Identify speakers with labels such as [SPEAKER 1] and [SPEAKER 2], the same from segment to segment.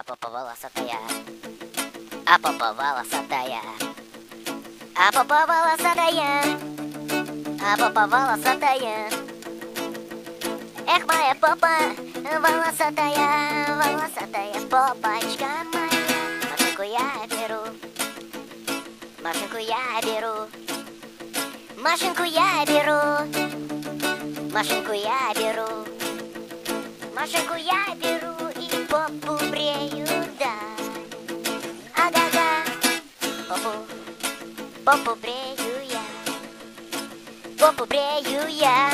[SPEAKER 1] попа волосатая, а попа волосатая, а попа волосатая, а попа волосатая. Эх, моя попа волосатая, волосатая попочка моя. Машинку я беру, машинку я беру, машинку я беру, машинку я беру, машинку я беру и попу брею, да. Ага-га, попу брею я, попу брею я,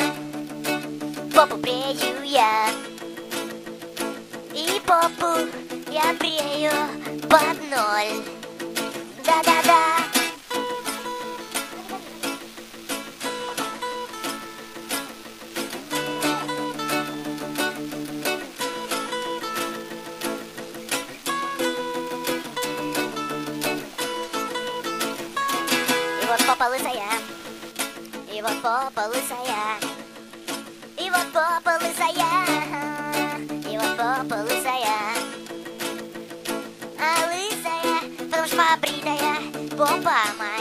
[SPEAKER 1] попу брею я. И попу я брею под ноль, да-да-да. И вот попа лысая, и вот попа лысая, и вот попа лысая, и вот попа лысая, а лысая, потому что побритая попа моя.